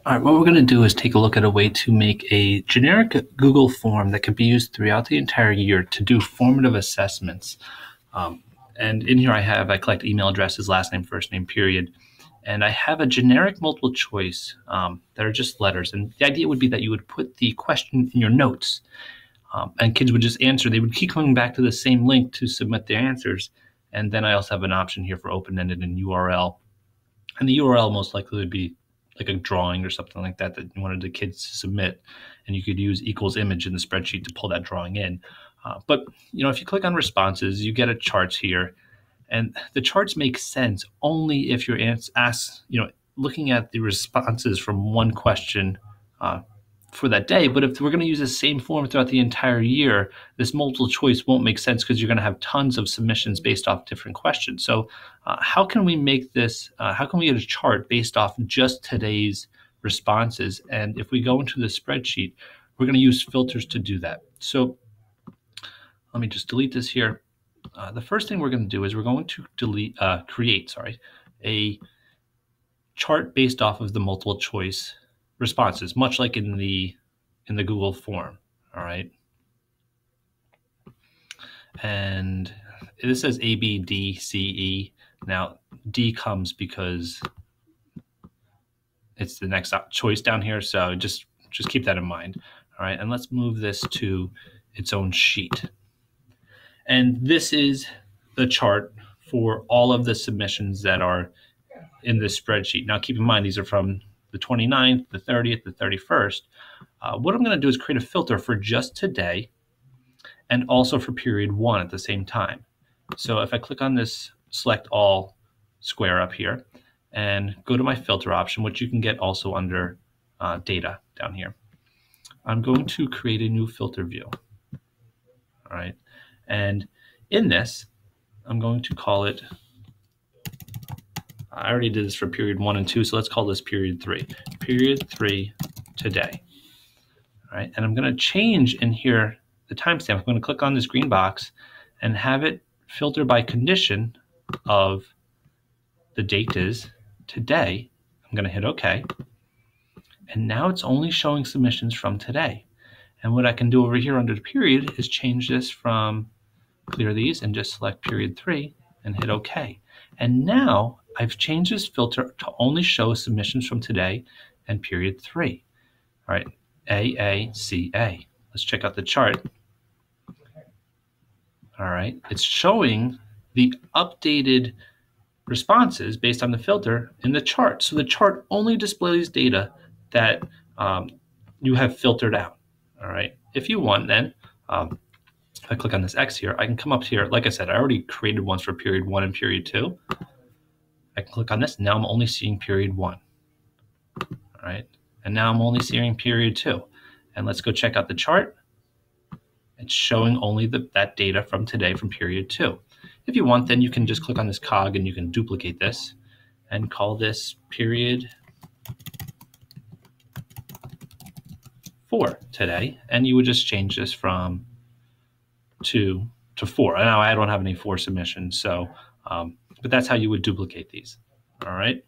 All right, what we're going to do is take a look at a way to make a generic Google form that can be used throughout the entire year to do formative assessments. And in here I collect email addresses, last name, first name, period. And I have a generic multiple choice that are just letters. And the idea would be that you would put the question in your notes and kids would just answer. They would keep coming back to the same link to submit their answers. And then I also have an option here for open-ended and URL. And the URL most likely would be like a drawing or something like that you wanted the kids to submit, and you could use equals image in the spreadsheet to pull that drawing in. But if you click on responses, you get a charts here, and the charts make sense only if you're looking at the responses from one question for that day. But if we're going to use the same form throughout the entire year, this multiple choice won't make sense because you're going to have tons of submissions based off different questions. So how can we make this, how can we get a chart based off just today's responses? And if we go into the spreadsheet, we're going to use filters to do that. So let me just delete this here. The first thing we're going to do is we're going to create a chart based off of the multiple choice responses, much like in the Google form. All right. And this says A, B, D, C, E. Now D comes because it's the next choice down here. So just keep that in mind. All right. And let's move this to its own sheet. And this is the chart for all of the submissions that are in this spreadsheet. Now keep in mind, these are from the 29th, the 30th, the 31st. What I'm going to do is create a filter for just today and also for period 1 at the same time. So if I click on this select all square up here and go to my filter option, which you can get also under data down here, I'm going to create a new filter view. All right. And in this, I'm going to call it, I already did this for period 1 and 2, so let's call this period 3. Period 3 today. All right, and I'm going to change in here the timestamp. I'm going to click on this green box and have it filter by condition of the date is today. I'm going to hit OK. And now it's only showing submissions from today. And what I can do over here under the period is change this from clear these and just select period 3 and hit OK. And now I've changed this filter to only show submissions from today and period 3. All right, AACA. Let's check out the chart. All right, it's showing the updated responses based on the filter in the chart. So the chart only displays data that you have filtered out. All right, if you want then, if I click on this X here, I can come up here. Like I said, I already created ones for period 1 and period 2. I can click on this. Now I'm only seeing period 1. All right. And now I'm only seeing period 2. And let's go check out the chart. It's showing only that data from today from period 2. If you want, then you can just click on this cog and you can duplicate this and call this period 4 today. And you would just change this from 2 to 4. Now I don't have any 4 submissions, so but that's how you would duplicate these. All right.